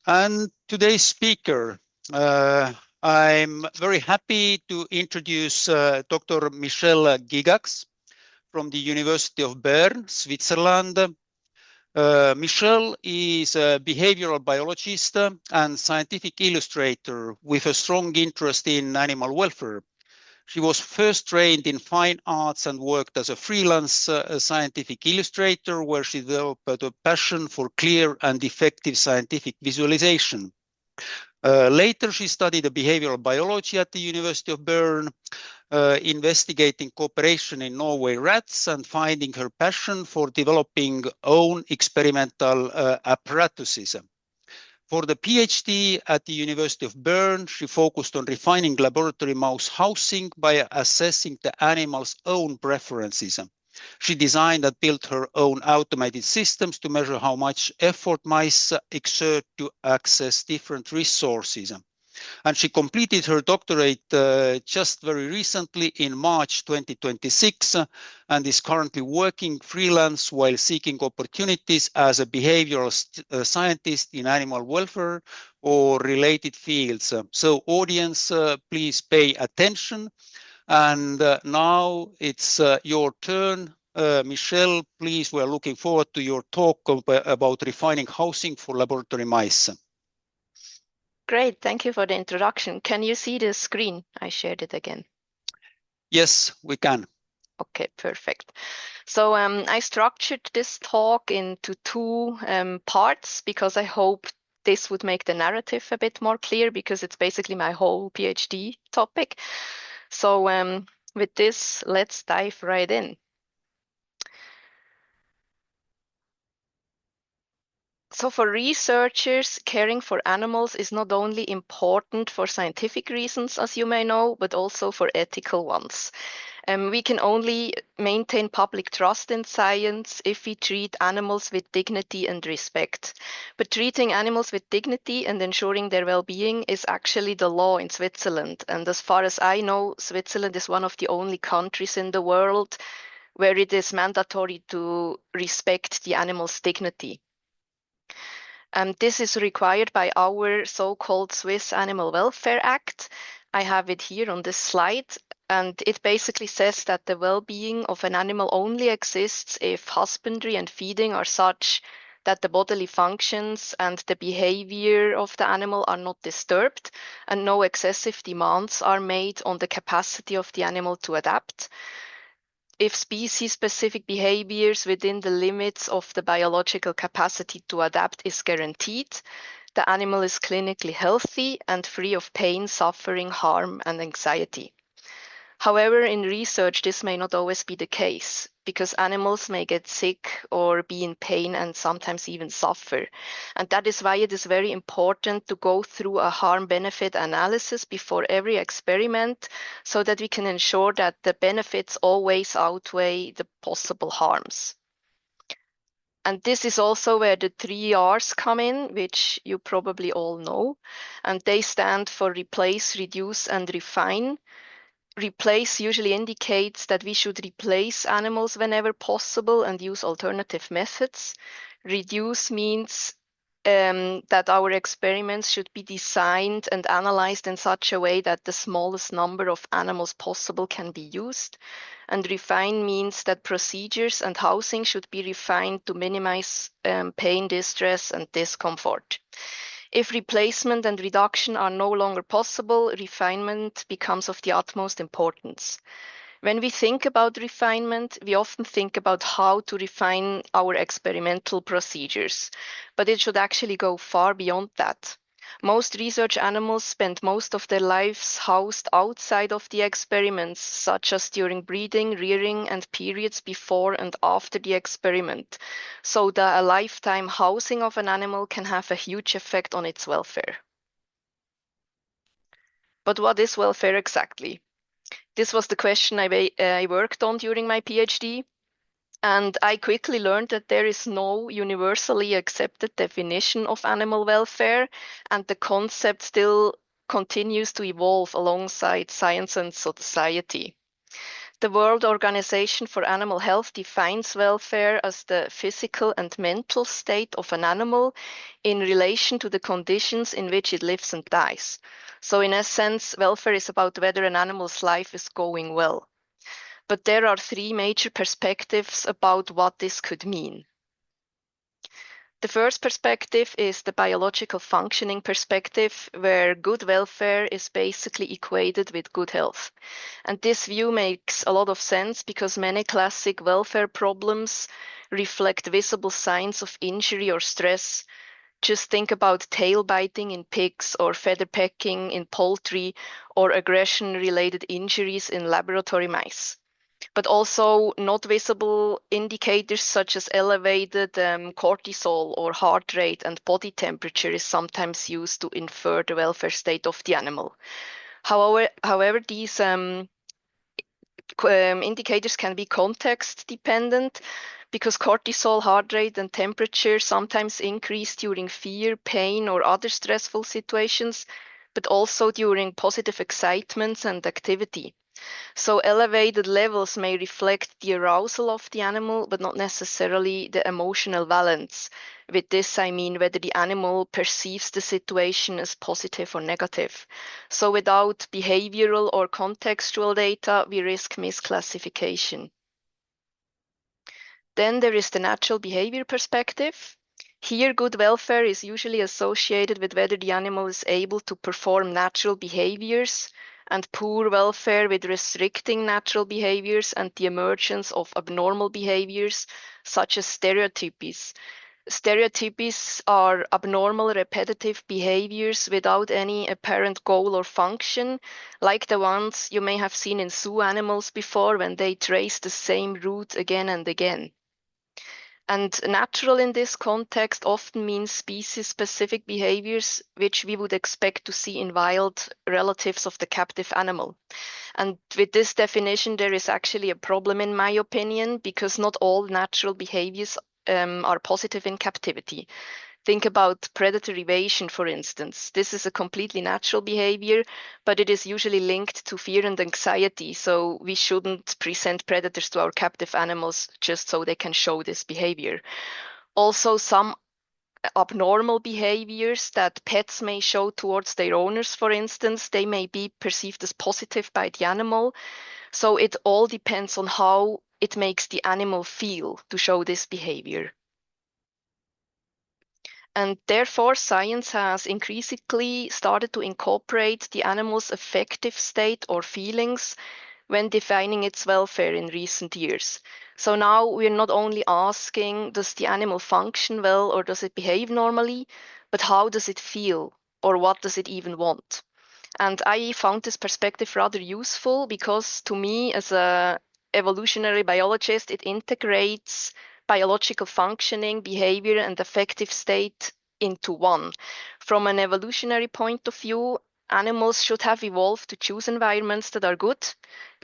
And today's speaker, I'm very happy to introduce Dr. Michel Gygax from the University of Bern, Switzerland. Michel is a behavioral biologist and scientific illustrator with a strong interest in animal welfare. She was first trained in fine arts and worked as a freelance scientific illustrator, where she developed a passion for clear and effective scientific visualization. Later, she studied behavioral biology at the University of Bern, investigating cooperation in Norway rats and finding her passion for developing own experimental apparatuses. For the PhD at the University of Bern, she focused on refining laboratory mouse housing by assessing the animal's own preferences. She designed and built her own automated systems to measure how much effort mice exert to access different resources. And she completed her doctorate just very recently in March 2026 and is currently working freelance while seeking opportunities as a behavioral scientist in animal welfare or related fields. So audience, please pay attention. And now it's your turn. Michel, please, we're looking forward to your talk about refining housing for laboratory mice. Great, thank you for the introduction. Can you see the screen? I shared it again. Yes, we can. Okay, perfect. So I structured this talk into two parts because I hope this would make the narrative a bit more clear, because it's basically my whole PhD topic. So with this, let's dive right in. So for researchers, caring for animals is not only important for scientific reasons, as you may know, but also for ethical ones. We can only maintain public trust in science if we treat animals with dignity and respect. But treating animals with dignity and ensuring their well-being is actually the law in Switzerland. And as far as I know, Switzerland is one of the only countries in the world where it is mandatory to respect the animal's dignity. This is required by our so-called Swiss Animal Welfare Act. I have it here on this slide, and it basically says that the well-being of an animal only exists if husbandry and feeding are such that the bodily functions and the behavior of the animal are not disturbed, and no excessive demands are made on the capacity of the animal to adapt. If species-specific behaviors within the limits of the biological capacity to adapt is guaranteed, the animal is clinically healthy and free of pain, suffering, harm, and anxiety. However, in research, this may not always be the case, because animals may get sick or be in pain and sometimes even suffer. And that is why it is very important to go through a harm-benefit analysis before every experiment, so that we can ensure that the benefits always outweigh the possible harms. And this is also where the 3 R's come in, which you probably all know. And they stand for replace, reduce, and refine. Replace usually indicates that we should replace animals whenever possible and use alternative methods. Reduce means that our experiments should be designed and analyzed in such a way that the smallest number of animals possible can be used. And refine means that procedures and housing should be refined to minimize pain, distress, and discomfort. If replacement and reduction are no longer possible, refinement becomes of the utmost importance. When we think about refinement, we often think about how to refine our experimental procedures, but it should actually go far beyond that. Most research animals spend most of their lives housed outside of the experiments, such as during breeding, rearing, and periods before and after the experiment, so that a lifetime housing of an animal can have a huge effect on its welfare. But what is welfare exactly? This was the question I worked on during my PhD. And I quickly learned that there is no universally accepted definition of animal welfare, and the concept still continues to evolve alongside science and society. The World Organization for Animal Health defines welfare as the physical and mental state of an animal in relation to the conditions in which it lives and dies. So in essence, welfare is about whether an animal's life is going well. But there are three major perspectives about what this could mean. The first perspective is the biological functioning perspective, where good welfare is basically equated with good health. And this view makes a lot of sense because many classic welfare problems reflect visible signs of injury or stress. Just think about tail biting in pigs or feather pecking in poultry or aggression-related injuries in laboratory mice. But also not visible indicators such as elevated cortisol or heart rate and body temperature is sometimes used to infer the welfare state of the animal. However, these indicators can be context dependent because cortisol, heart rate, and temperature sometimes increase during fear, pain, or other stressful situations, but also during positive excitements and activity. So elevated levels may reflect the arousal of the animal, but not necessarily the emotional valence. With this, I mean whether the animal perceives the situation as positive or negative. So without behavioral or contextual data, we risk misclassification. Then there is the natural behavior perspective. Here, good welfare is usually associated with whether the animal is able to perform natural behaviors, and poor welfare with restricting natural behaviors and the emergence of abnormal behaviors, such as stereotypies. Stereotypies are abnormal repetitive behaviors without any apparent goal or function, like the ones you may have seen in zoo animals before when they trace the same route again and again. And natural in this context often means species-specific behaviors, which we would expect to see in wild relatives of the captive animal. And with this definition, there is actually a problem, in my opinion, because not all natural behaviors are positive in captivity. Think about predator evasion, for instance. This is a completely natural behavior, but it is usually linked to fear and anxiety, so we shouldn't present predators to our captive animals just so they can show this behavior. Also, some abnormal behaviors that pets may show towards their owners, for instance, they may be perceived as positive by the animal. So it all depends on how it makes the animal feel to show this behavior. And therefore, science has increasingly started to incorporate the animal's affective state or feelings when defining its welfare in recent years. So now we're not only asking, does the animal function well or does it behave normally, but how does it feel or what does it even want? And I found this perspective rather useful because to me, as an evolutionary biologist, it integrates biological functioning, behavior, and affective state into one. From an evolutionary point of view, animals should have evolved to choose environments that are good,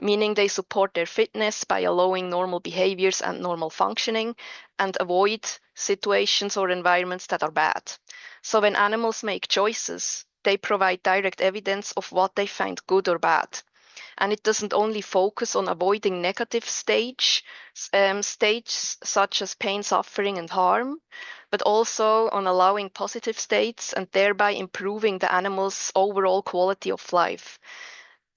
meaning they support their fitness by allowing normal behaviors and normal functioning, and avoid situations or environments that are bad. So when animals make choices, they provide direct evidence of what they find good or bad. And it doesn't only focus on avoiding negative stages such as pain, suffering, and harm, but also on allowing positive states and thereby improving the animal's overall quality of life.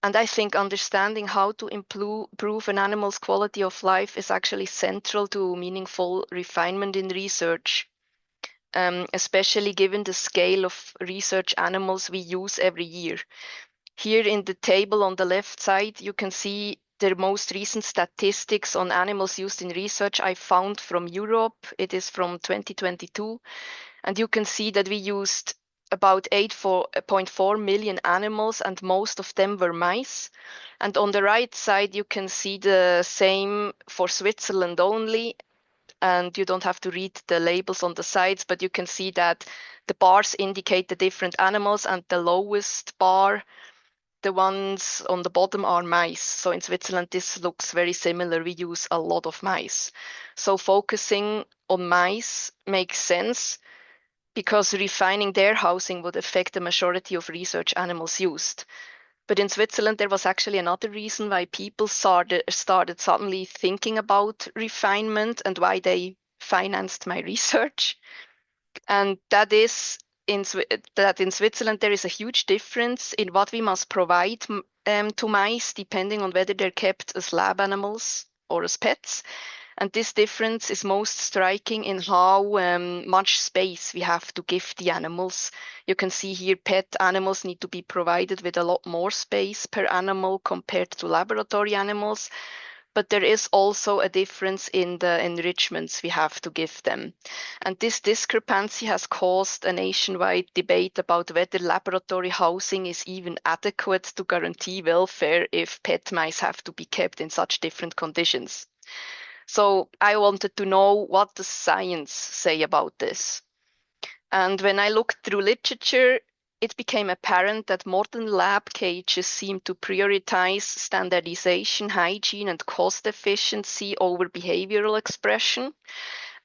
And I think understanding how to improve an animal's quality of life is actually central to meaningful refinement in research, especially given the scale of research animals we use every year. Here in the table on the left side, you can see the most recent statistics on animals used in research I found from Europe. It is from 2022. And you can see that we used about 8.4 million animals, and most of them were mice. And on the right side, you can see the same for Switzerland only. And you don't have to read the labels on the sides, but you can see that the bars indicate the different animals, and the lowest bar, the ones on the bottom, are mice. So in Switzerland, this looks very similar. We use a lot of mice. So focusing on mice makes sense because refining their housing would affect the majority of research animals used. But in Switzerland, there was actually another reason why people started suddenly thinking about refinement and why they financed my research. And that is that in Switzerland, there is a huge difference in what we must provide to mice, depending on whether they're kept as lab animals or as pets. And this difference is most striking in how much space we have to give the animals. You can see here pet animals need to be provided with a lot more space per animal compared to laboratory animals. But there is also a difference in the enrichments we have to give them. And this discrepancy has caused a nationwide debate about whether laboratory housing is even adequate to guarantee welfare if pet mice have to be kept in such different conditions. So I wanted to know what the science say about this. And when I looked through literature, it became apparent that modern lab cages seem to prioritize standardization, hygiene, and cost efficiency over behavioral expression.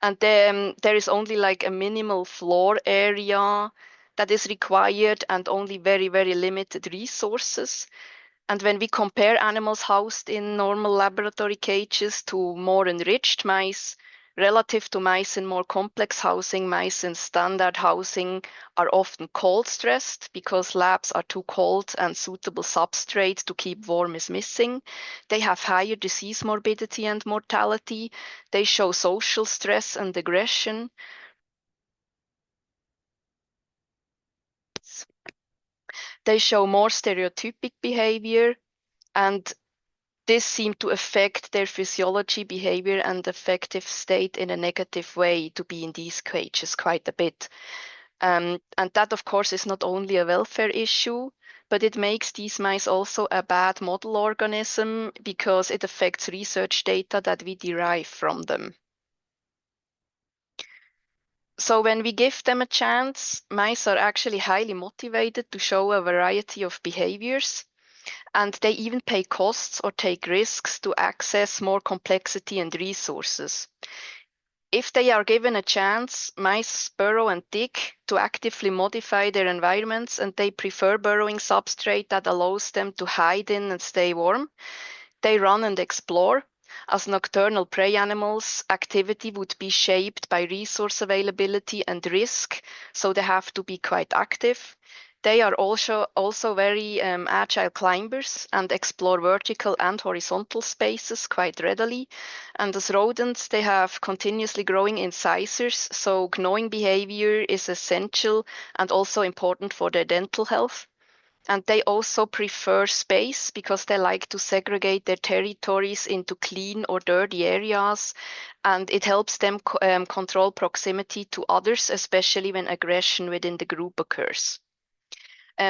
And then there is only like a minimal floor area that is required and only very, very limited resources. And when we compare animals housed in normal laboratory cages to more enriched mice, relative to mice in more complex housing, mice in standard housing are often cold stressed because labs are too cold and suitable substrate to keep warm is missing. They have higher disease morbidity and mortality. They show social stress and aggression. They show more stereotypic behavior, and this seemed to affect their physiology, behavior, and affective state in a negative way to be in these cages quite a bit. And that, of course, is not only a welfare issue, but it makes these mice also a bad model organism because it affects research data that we derive from them. So when we give them a chance, mice are actually highly motivated to show a variety of behaviors. And they even pay costs or take risks to access more complexity and resources. If they are given a chance, mice burrow and dig to actively modify their environments, and they prefer burrowing substrate that allows them to hide in and stay warm. They run and explore. As nocturnal prey animals, activity would be shaped by resource availability and risk, so they have to be quite active. They are also very agile climbers and explore vertical and horizontal spaces quite readily. And as rodents, they have continuously growing incisors, so gnawing behavior is essential and also important for their dental health. And they also prefer space because they like to segregate their territories into clean or dirty areas. And it helps them control proximity to others, especially when aggression within the group occurs.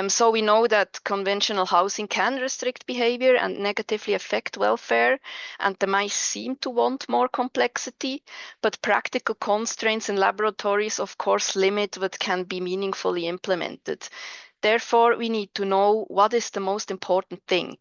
So we know that conventional housing can restrict behavior and negatively affect welfare, and the mice seem to want more complexity, but practical constraints in laboratories, of course, limit what can be meaningfully implemented. Therefore, we need to know what is the most important thing.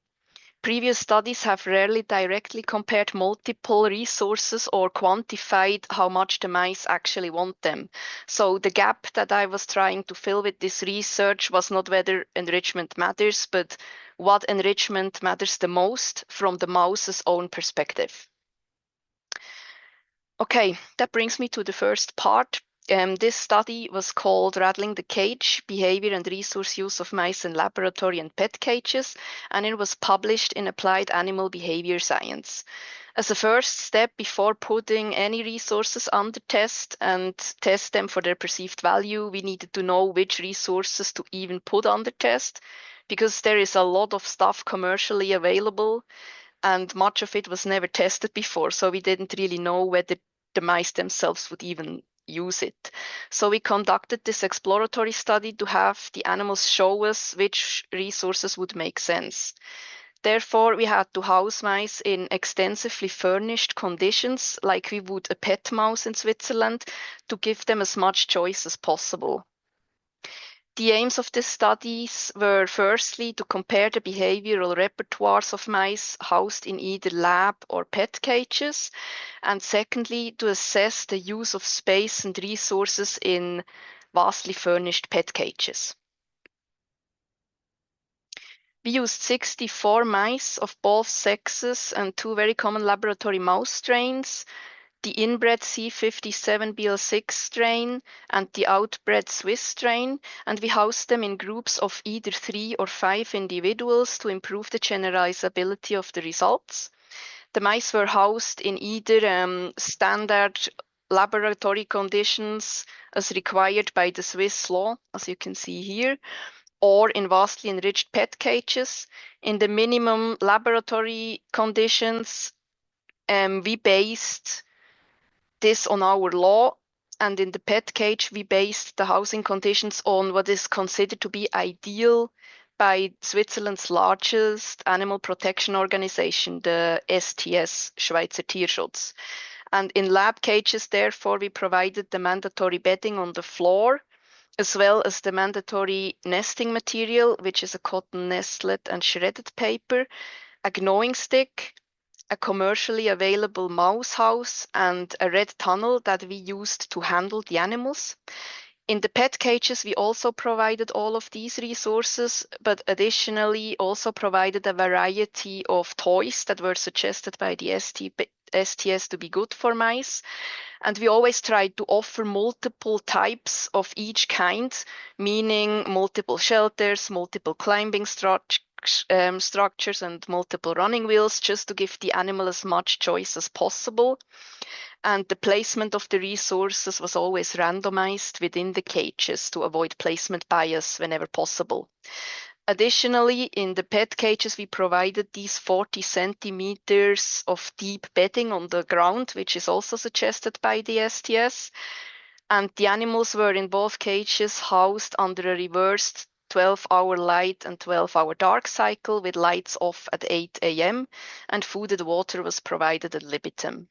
Previous studies have rarely directly compared multiple resources or quantified how much the mice actually want them. So the gap that I was trying to fill with this research was not whether enrichment matters, but what enrichment matters the most from the mouse's own perspective. Okay, that brings me to the first part. This study was called Rattling the Cage, Behavior and Resource Use of Mice in Laboratory and Pet Cages, and it was published in Applied Animal Behavior Science. As a first step before putting any resources under test and test them for their perceived value, we needed to know which resources to even put under test, because there is a lot of stuff commercially available and much of it was never tested before, so we didn't really know whether the mice themselves would even use it. So we conducted this exploratory study to have the animals show us which resources would make sense. Therefore, we had to house mice in extensively furnished conditions, like we would a pet mouse in Switzerland, to give them as much choice as possible. The aims of these studies were firstly to compare the behavioral repertoires of mice housed in either lab or pet cages, and secondly, to assess the use of space and resources in vastly furnished pet cages. We used 64 mice of both sexes and 2 very common laboratory mouse strains, the inbred C57BL6 strain and the outbred Swiss strain, and we housed them in groups of either 3 or 5 individuals to improve the generalizability of the results. The mice were housed in either standard laboratory conditions as required by the Swiss law, as you can see here, or in vastly enriched pet cages. In the minimum laboratory conditions, we based this on our law, and in the pet cage, we based the housing conditions on what is considered to be ideal by Switzerland's largest animal protection organization, the STS, Schweizer Tierschutz. And in lab cages, therefore, we provided the mandatory bedding on the floor, as well as the mandatory nesting material, which is a cotton nestlet and shredded paper, a gnawing stick, a commercially available mouse house, and a red tunnel that we used to handle the animals. In the pet cages, we also provided all of these resources, but additionally also provided a variety of toys that were suggested by the STS to be good for mice. And we always tried to offer multiple types of each kind, meaning multiple shelters, multiple climbing structures, and multiple running wheels, just to give the animal as much choice as possible. And the placement of the resources was always randomized within the cages to avoid placement bias whenever possible. Additionally, in the pet cages, we provided these 40 centimeters of deep bedding on the ground, which is also suggested by the STS. And the animals were in both cages housed under a reversed 12-hour light and 12-hour dark cycle with lights off at 8 a.m. and food and water was provided ad libitum.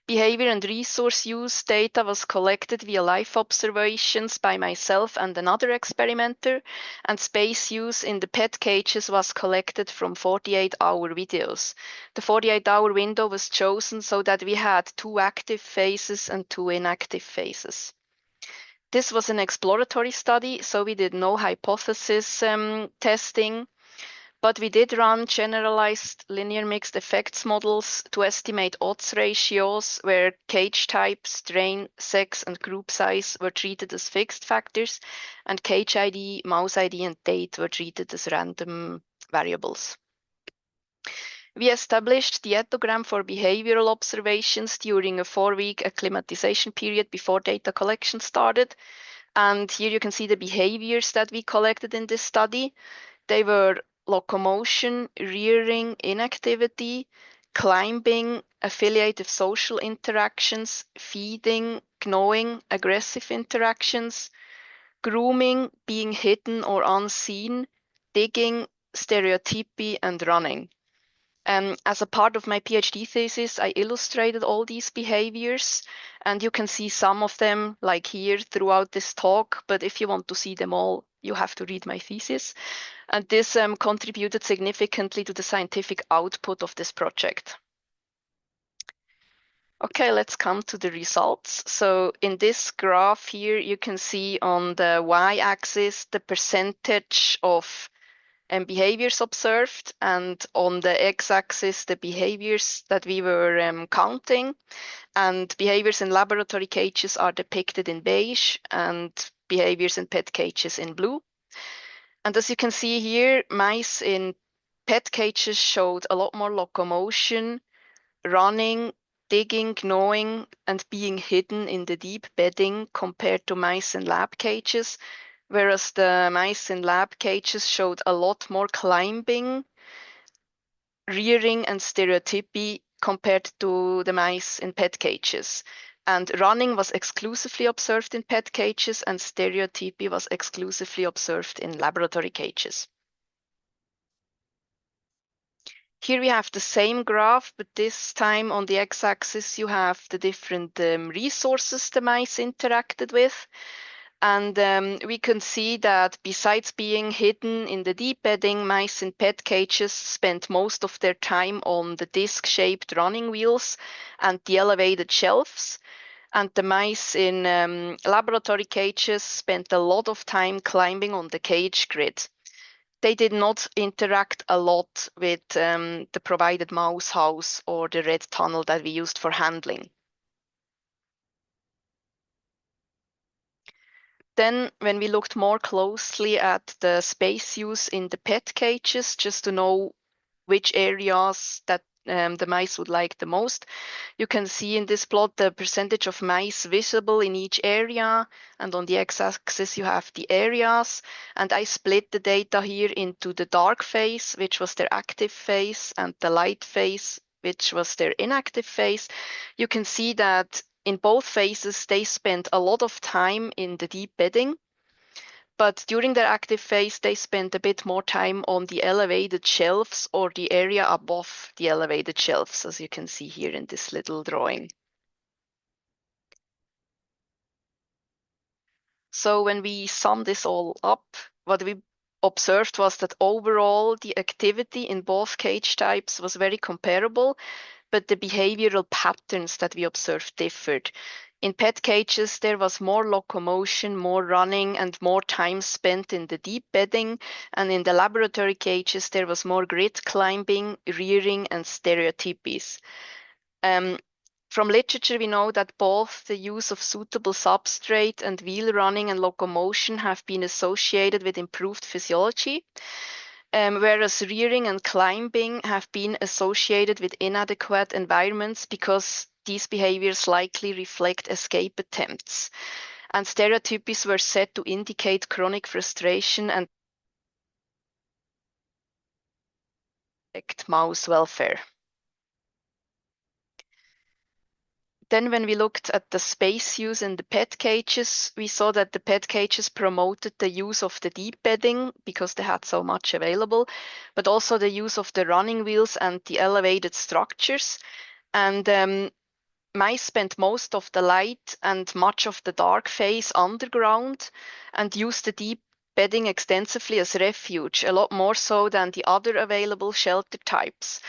Behavior and resource use data was collected via live observations by myself and another experimenter, and space use in the pet cages was collected from 48-hour videos. The 48-hour window was chosen so that we had 2 active phases and 2 inactive phases. This was an exploratory study, so we did no hypothesis testing, but we did run generalized linear mixed effects models to estimate odds ratios where cage type, strain, sex, and group size were treated as fixed factors, and cage ID, mouse ID, and date were treated as random variables. We established the ethogram for behavioral observations during a 4-week acclimatization period before data collection started. And here you can see the behaviors that we collected in this study. They were locomotion, rearing, inactivity, climbing, affiliative social interactions, feeding, gnawing, aggressive interactions, grooming, being hidden or unseen, digging, stereotypy, and running. As a part of my PhD thesis, I illustrated all these behaviors, and you can see some of them like here throughout this talk, but if you want to see them all, you have to read my thesis. And this contributed significantly to the scientific output of this project. Okay, let's come to the results. So in this graph here, you can see on the y-axis the percentage of behaviors observed, and on the x-axis the behaviors that we were counting. And behaviors in laboratory cages are depicted in beige and behaviors in pet cages in blue. And as you can see here, mice in pet cages showed a lot more locomotion, running, digging, gnawing, and being hidden in the deep bedding compared to mice in lab cages, whereas the mice in lab cages showed a lot more climbing, rearing, and stereotypy compared to the mice in pet cages. And running was exclusively observed in pet cages, and stereotypy was exclusively observed in laboratory cages. Here we have the same graph, but this time on the x-axis you have the different resources the mice interacted with. And we can see that besides being hidden in the deep bedding, mice in pet cages spent most of their time on the disc-shaped running wheels and the elevated shelves. And the mice in laboratory cages spent a lot of time climbing on the cage grid. they did not interact a lot with the provided mouse house or the red tunnel that we used for handling. Then when we looked more closely at the space use in the pet cages, just to know which areas that the mice would like the most, you can see in this plot the percentage of mice visible in each area, and on the x-axis you have the areas, and I split the data here into the dark phase, which was their active phase, and the light phase, which was their inactive phase. You can see that in both phases they spent a lot of time in the deep bedding, but during their active phase, they spent a bit more time on the elevated shelves or the area above the elevated shelves, as you can see here in this little drawing. So when we sum this all up, what we observed was that overall the activity in both cage types was very comparable, but the behavioral patterns that we observed differed. In pet cages, there was more locomotion, more running, and more time spent in the deep bedding. And in the laboratory cages, there was more grid climbing, rearing, and stereotypies. From literature, we know that both the use of suitable substrate and wheel running and locomotion have been associated with improved physiology. Whereas rearing and climbing have been associated with inadequate environments because these behaviors likely reflect escape attempts. And stereotypies were said to indicate chronic frustration and affect mouse welfare. Then when we looked at the space use in the pet cages, we saw that the pet cages promoted the use of the deep bedding because they had so much available, but also the use of the running wheels and the elevated structures. And mice spent most of the light and much of the dark phase underground and used the deep bedding extensively as refuge, a lot more so than the other available shelter types.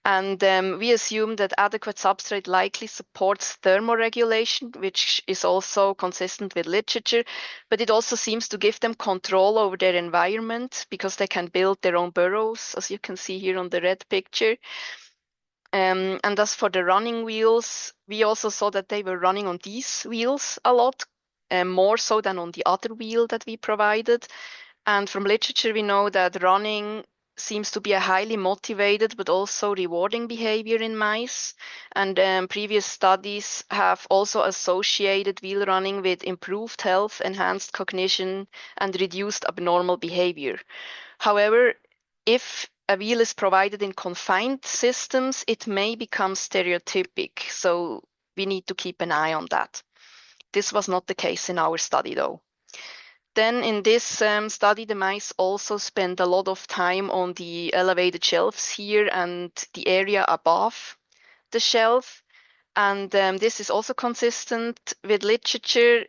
And we assume that adequate substrate likely supports thermoregulation, which is also consistent with literature, but it also seems to give them control over their environment because they can build their own burrows, as you can see here on the red picture. And as for the running wheels, we also saw that they were running on these wheels a lot, more so than on the other wheel that we provided. And from literature, we know that running seems to be a highly motivated but also rewarding behavior in mice. And previous studies have also associated wheel running with improved health, enhanced cognition, and reduced abnormal behavior. However, if a wheel is provided in confined systems, it may become stereotypic. So we need to keep an eye on that. This was not the case in our study, though. Then in this study, the mice also spend a lot of time on the elevated shelves here and the area above the shelf. And this is also consistent with literature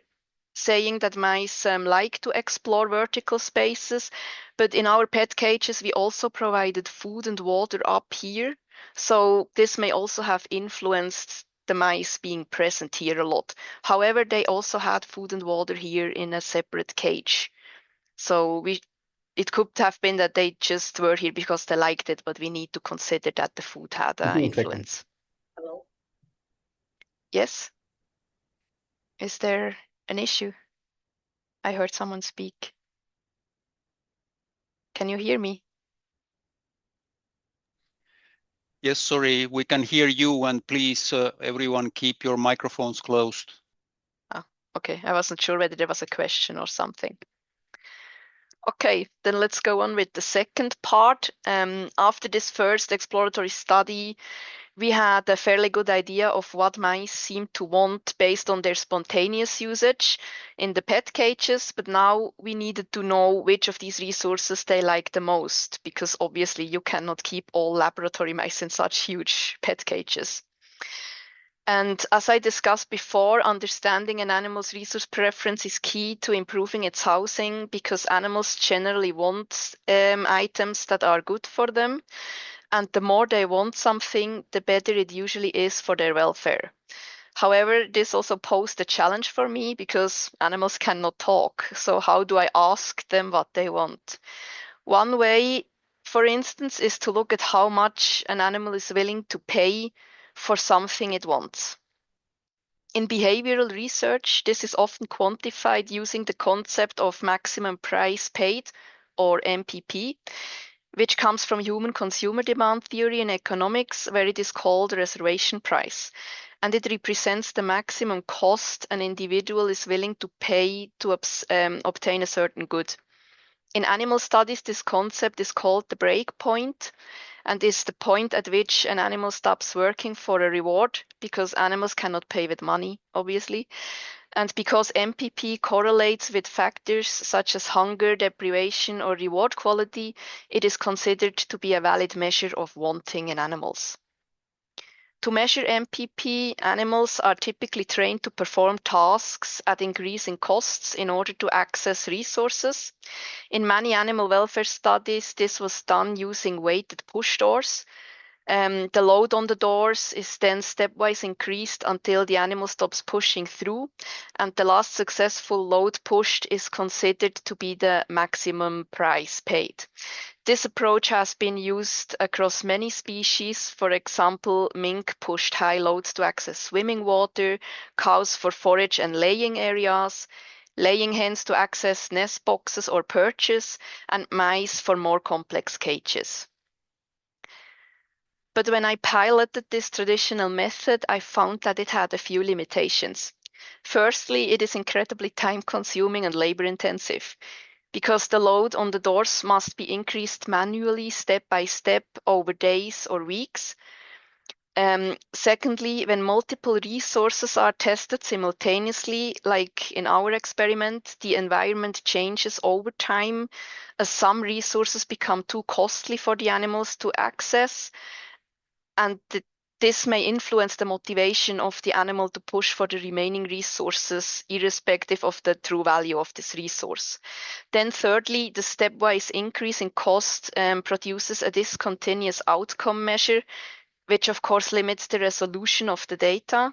saying that mice like to explore vertical spaces. But in our pet cages, we also provided food and water up here. So this may also have influenced the mice being present here a lot. However, they also had food and water here in a separate cage. So it could have been that they just were here because they liked it, but we need to consider that the food had an influence. Hello? Yes? Is there an issue? I heard someone speak. Can you hear me? Yes, sorry, we can hear you, and please, everyone, keep your microphones closed. Oh, okay. I wasn't sure whether there was a question or something. Okay, then let's go on with the second part. After this first exploratory study, we had a fairly good idea of what mice seem to want based on their spontaneous usage in the pet cages, but now we needed to know which of these resources they like the most, because obviously you cannot keep all laboratory mice in such huge pet cages. And as I discussed before, understanding an animal's resource preference is key to improving its housing because animals generally want items that are good for them. And the more they want something, the better it usually is for their welfare. However, this also posed a challenge for me because animals cannot talk. So how do I ask them what they want? One way, for instance, is to look at how much an animal is willing to pay for something it wants. In behavioral research, this is often quantified using the concept of maximum price paid, or MPP, which comes from human consumer demand theory in economics, where it is called reservation price. And it represents the maximum cost an individual is willing to pay to obtain a certain good. In animal studies, this concept is called the break point, and is the point at which an animal stops working for a reward, because animals cannot pay with money, obviously. And because MPP correlates with factors such as hunger, deprivation, or reward quality, it is considered to be a valid measure of wanting in animals. To measure MPP, animals are typically trained to perform tasks at increasing costs in order to access resources. In many animal welfare studies, this was done using weighted push doors. The load on the doors is then stepwise increased until the animal stops pushing through, and the last successful load pushed is considered to be the maximum price paid. This approach has been used across many species. For example, mink pushed high loads to access swimming water, cows for forage and laying areas, laying hens to access nest boxes or perches, and mice for more complex cages. But when I piloted this traditional method, I found that it had a few limitations. Firstly, it is incredibly time-consuming and labor-intensive, because the load on the doors must be increased manually, step by step, over days or weeks. Secondly, when multiple resources are tested simultaneously, like in our experiment, the environment changes over time, as some resources become too costly for the animals to access, and this may influence the motivation of the animal to push for the remaining resources, irrespective of the true value of this resource. Then thirdly, the stepwise increase in cost produces a discontinuous outcome measure, which of course limits the resolution of the data.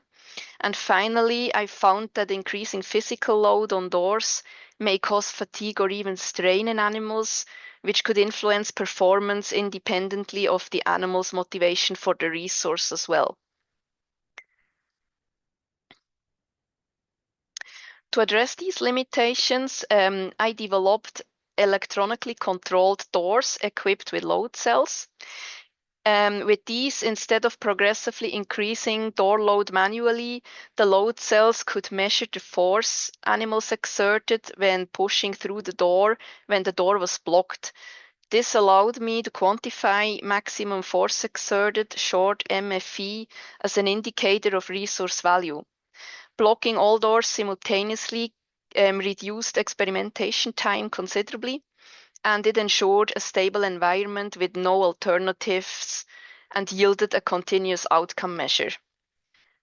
And finally, I found that increasing physical load on doors may cause fatigue or even strain in animals, which could influence performance independently of the animal's motivation for the resource as well. To address these limitations, I developed electronically controlled doors equipped with load cells. With these, instead of progressively increasing door load manually, the load cells could measure the force animals exerted when pushing through the door when the door was blocked. This allowed me to quantify maximum force exerted, short MFE, as an indicator of resource value. Blocking all doors simultaneously reduced experimentation time considerably, and it ensured a stable environment with no alternatives and yielded a continuous outcome measure.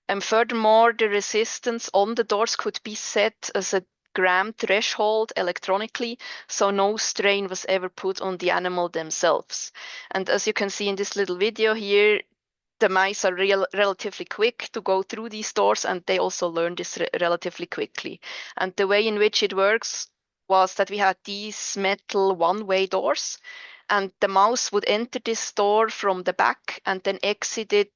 And furthermore, the resistance on the doors could be set as a gram threshold electronically, so no strain was ever put on the animal themselves. And as you can see in this little video here, the mice are relatively quick to go through these doors, and they also learn this relatively quickly. And the way in which it works was that we had these metal one-way doors, and the mouse would enter this door from the back and then exit it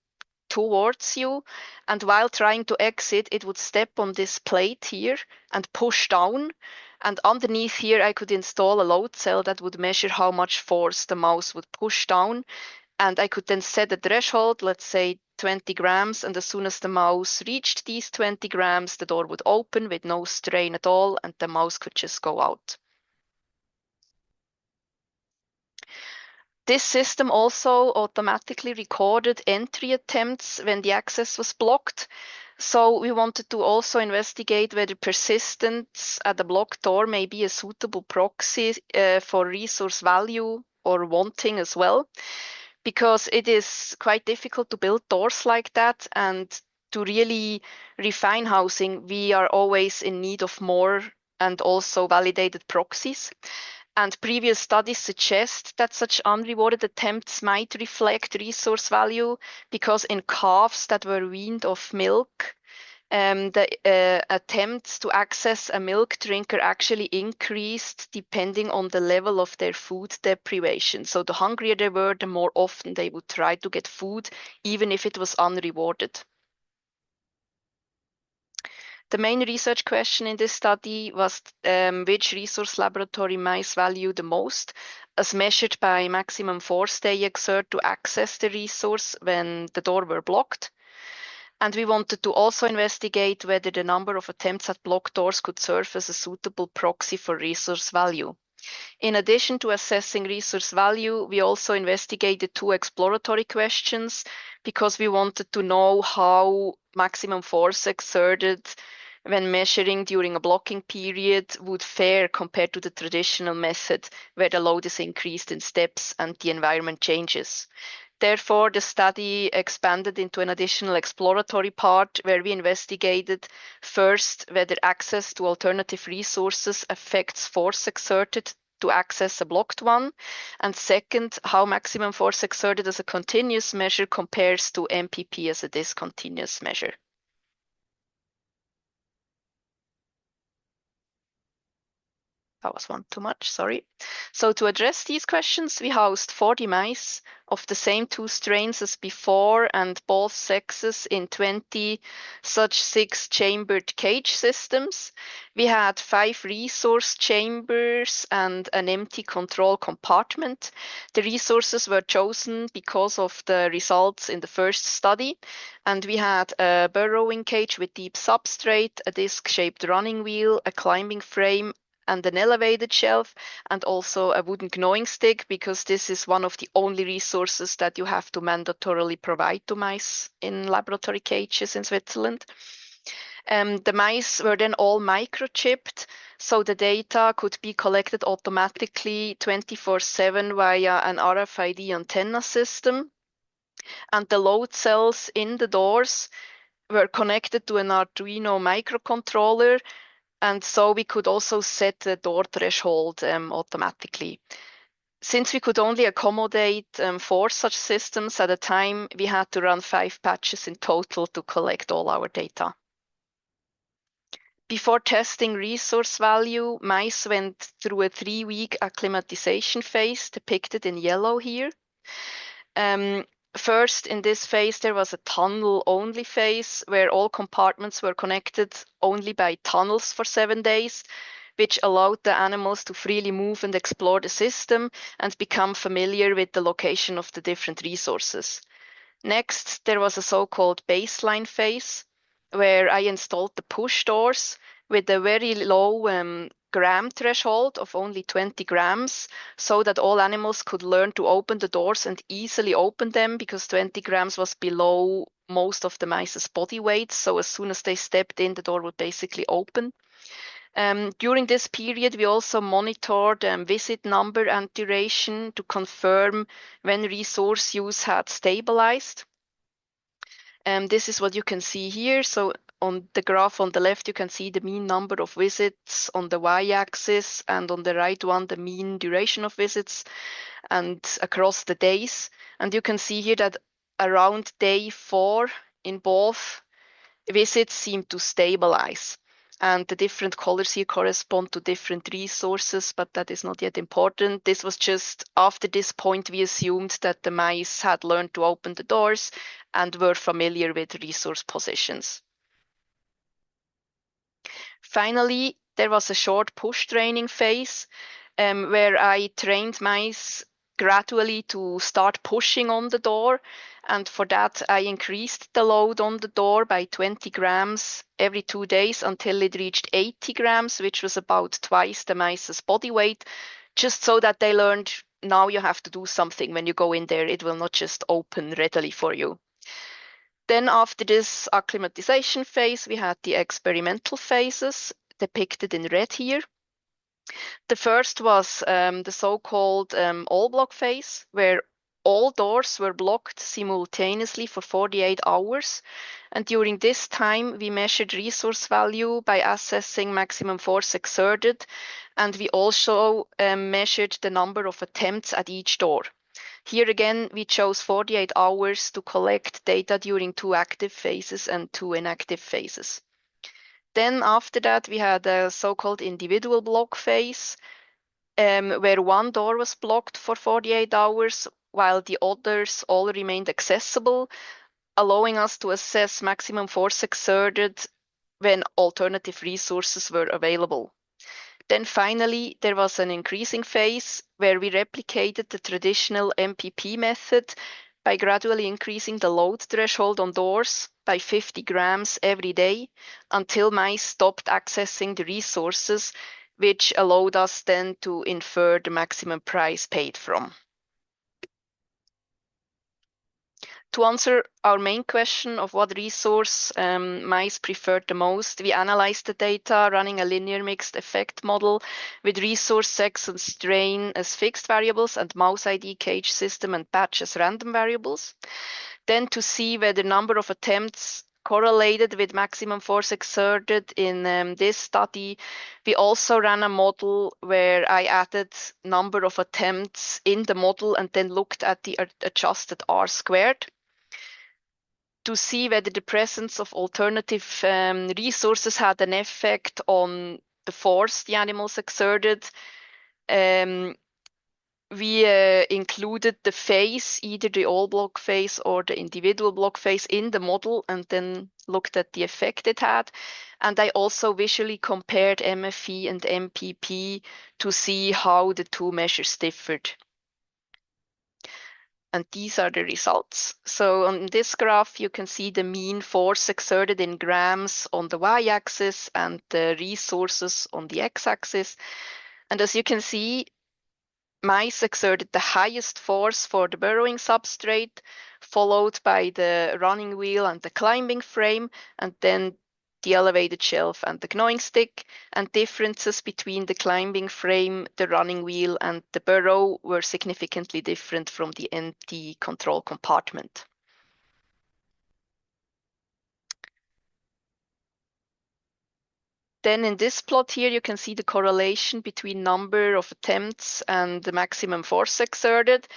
towards you. And while trying to exit, it would step on this plate here and push down. And underneath here, I could install a load cell that would measure how much force the mouse would push down. And I could then set a threshold, let's say 20 grams, and as soon as the mouse reached these 20 grams, the door would open with no strain at all, and the mouse could just go out. This system also automatically recorded entry attempts when the access was blocked. So we wanted to also investigate whether persistence at the blocked door may be a suitable proxy for resource value or wanting as well, because it is quite difficult to build doors like that, and to really refine housing, we are always in need of more and also validated proxies. And previous studies suggest that such unrewarded attempts might reflect resource value, because in calves that were weaned off milk, The attempts to access a milk drinker actually increased depending on the level of their food deprivation. So the hungrier they were, the more often they would try to get food, even if it was unrewarded. The main research question in this study was which resource laboratory mice value the most, as measured by maximum force they exert to access the resource when the door were blocked. And we wanted to also investigate whether the number of attempts at blocked doors could serve as a suitable proxy for resource value. In addition to assessing resource value, we also investigated 2 exploratory questions because we wanted to know how maximum force exerted when measuring during a blocking period would fare compared to the traditional method where the load is increased in steps and the environment changes. Therefore, the study expanded into an additional exploratory part where we investigated first whether access to alternative resources affects force exerted to access a blocked one, and second, how maximum force exerted as a continuous measure compares to MPP as a discontinuous measure. That was one too much, sorry. So to address these questions, we housed 40 mice of the same 2 strains as before and both sexes in 20 such 6-chambered cage systems. We had 5 resource chambers and an empty control compartment. The resources were chosen because of the results in the first study, and we had a burrowing cage with deep substrate, a disc-shaped running wheel, a climbing frame, and an elevated shelf, and also a wooden gnawing stick, because this is one of the only resources that you have to mandatorily provide to mice in laboratory cages in Switzerland. The mice were then all microchipped, so the data could be collected automatically 24/7 via an RFID antenna system. And the load cells in the doors were connected to an Arduino microcontroller, and so we could also set the door threshold automatically. Since we could only accommodate 4 such systems at a time, we had to run 5 batches in total to collect all our data. Before testing resource value, mice went through a 3-week acclimatization phase, depicted in yellow here. First, in this phase, there was a tunnel-only phase where all compartments were connected only by tunnels for 7 days, which allowed the animals to freely move and explore the system and become familiar with the location of the different resources. Next, there was a so-called baseline phase where I installed the push doors with a very low gram threshold of only 20 grams, so that all animals could learn to open the doors and easily open them, because 20 grams was below most of the mice's body weight. So as soon as they stepped in, the door would basically open. During this period, we also monitored visit number and duration to confirm when resource use had stabilized. This is what you can see here. So on the graph on the left, you can see the mean number of visits on the y-axis, and on the right one, the mean duration of visits and across the days. And you can see here that around day 4 in both visits seem to stabilize. And the different colors here correspond to different resources, but that is not yet important. This was just after this point, we assumed that the mice had learned to open the doors and were familiar with resource positions. Finally, there was a short push training phase where I trained mice gradually to start pushing on the door. And for that, I increased the load on the door by 20 grams every 2 days until it reached 80 grams, which was about twice the mice's body weight, just so that they learned, now you have to do something. When you go in there, it will not just open readily for you. Then after this acclimatization phase, we had the experimental phases depicted in red here. The first was the so-called all-block phase, where all doors were blocked simultaneously for 48 hours. And during this time, we measured resource value by assessing maximum force exerted, and we also measured the number of attempts at each door. Here again, we chose 48 hours to collect data during 2 active phases and 2 inactive phases. Then after that, we had a so-called individual block phase, where one door was blocked for 48 hours, while the others all remained accessible, allowing us to assess maximum force exerted when alternative resources were available. Then finally, there was an increasing phase where we replicated the traditional MPP method by gradually increasing the load threshold on doors by 50 grams every day until mice stopped accessing the resources, which allowed us then to infer the maximum price paid from. To answer our main question of what resource mice preferred the most, we analyzed the data running a linear mixed effect model with resource, sex, and strain as fixed variables and mouse ID, cage system, and batch as random variables. Then to see whether number of attempts correlated with maximum force exerted in this study, we also ran a model where I added number of attempts in the model and then looked at the adjusted R-squared to see whether the presence of alternative resources had an effect on the force the animals exerted. We included the phase, either the all block phase or the individual block phase, in the model and then looked at the effect it had. And I also visually compared MFE and MPP to see how the two measures differed. And these are the results. So on this graph, you can see the mean force exerted in grams on the y-axis and the resources on the x-axis. And as you can see, mice exerted the highest force for the burrowing substrate, followed by the running wheel and the climbing frame, and then the elevated shelf and the gnawing stick, and differences between the climbing frame, the running wheel, and the burrow were significantly different from the empty control compartment. Then in this plot here, you can see the correlation between number of attempts and the maximum force exerted.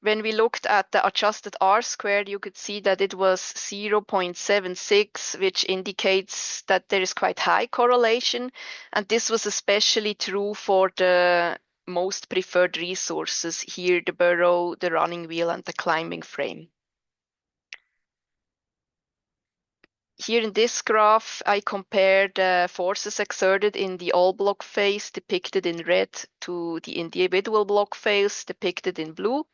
When we looked at the adjusted R-squared, you could see that it was 0.76, which indicates that there is quite high correlation. And this was especially true for the most preferred resources here, the burrow, the running wheel, and the climbing frame. Here in this graph, I compared forces exerted in the all block phase depicted in red to the individual block phase depicted in blue.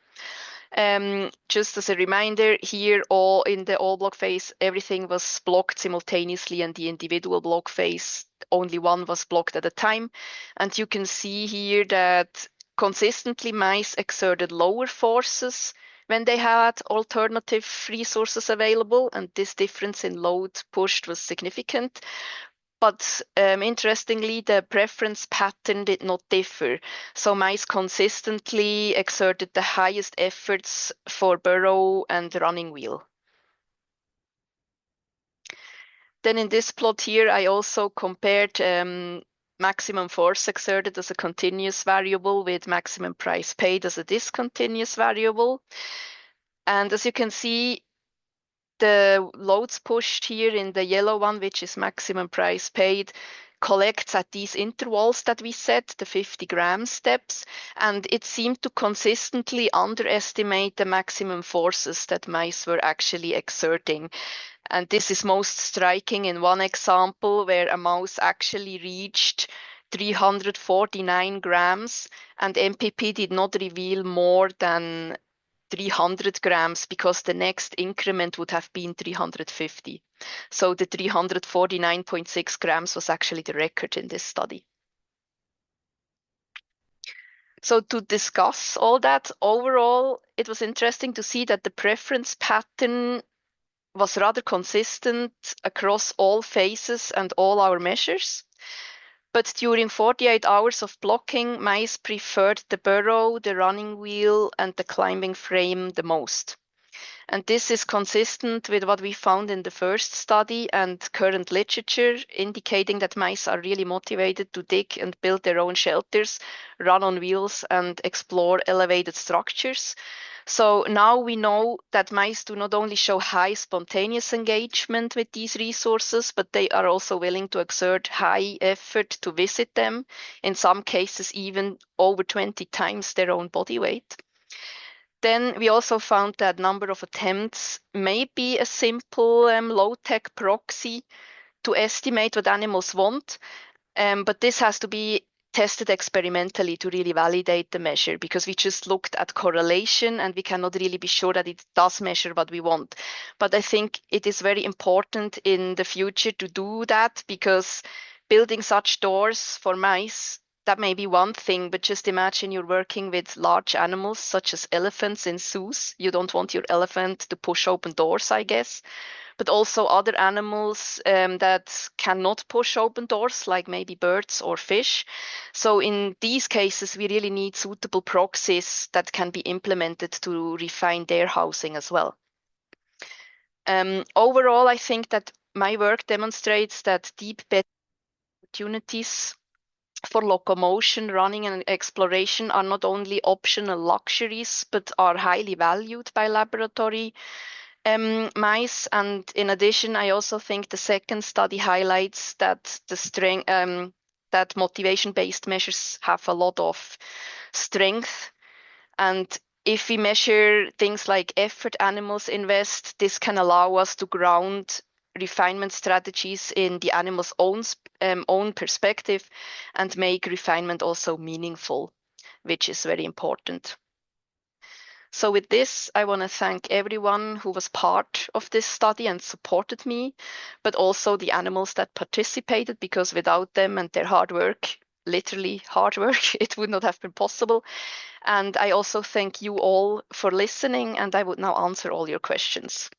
Just as a reminder, here in the all block phase, everything was blocked simultaneously, and the individual block phase, only one was blocked at a time. And you can see here that consistently mice exerted lower forces when they had alternative resources available, and this difference in load pushed was significant. But interestingly, the preference pattern did not differ. So mice consistently exerted the highest efforts for burrow and running wheel. Then in this plot here, I also compared maximum force exerted as a continuous variable with maximum price paid as a discontinuous variable. And as you can see, the loads pushed here in the yellow one, which is maximum price paid, collects at these intervals that we set, the 50 gram steps, and it seemed to consistently underestimate the maximum forces that mice were actually exerting. And this is most striking in one example where a mouse actually reached 349 grams and MPP did not reveal more than 300 grams because the next increment would have been 350. So the 349.6 grams was actually the record in this study. So to discuss all that, overall, it was interesting to see that the preference pattern was rather consistent across all phases and all our measures. But during 48 hours of blocking, mice preferred the burrow, the running wheel, and the climbing frame the most. And this is consistent with what we found in the first study and current literature, indicating that mice are really motivated to dig and build their own shelters, run on wheels, and explore elevated structures. So now we know that mice do not only show high spontaneous engagement with these resources, but they are also willing to exert high effort to visit them, in some cases even over 20 times their own body weight. Then we also found that number of attempts may be a simple low-tech proxy to estimate what animals want, but this has to be tested experimentally to really validate the measure, because we just looked at correlation and we cannot really be sure that it does measure what we want. But I think it is very important in the future to do that, because building such doors for mice, that may be one thing, but just imagine you're working with large animals such as elephants in zoos. You don't want your elephant to push open doors, I guess. But also other animals that cannot push open doors, like maybe birds or fish. So in these cases, we really need suitable proxies that can be implemented to refine their housing as well. Overall, I think that my work demonstrates that deep bed opportunities for locomotion, running, and exploration are not only optional luxuries, but are highly valued by laboratory mice. And in addition, I also think the second study highlights that that motivation-based measures have a lot of strength. And if we measure things like effort animals invest, this can allow us to ground refinement strategies in the animal's own perspective and make refinement also meaningful, which is very important. So with this, I want to thank everyone who was part of this study and supported me, but also the animals that participated, because without them and their hard work, literally hard work, it would not have been possible. And I also thank you all for listening, and I would now answer all your questions.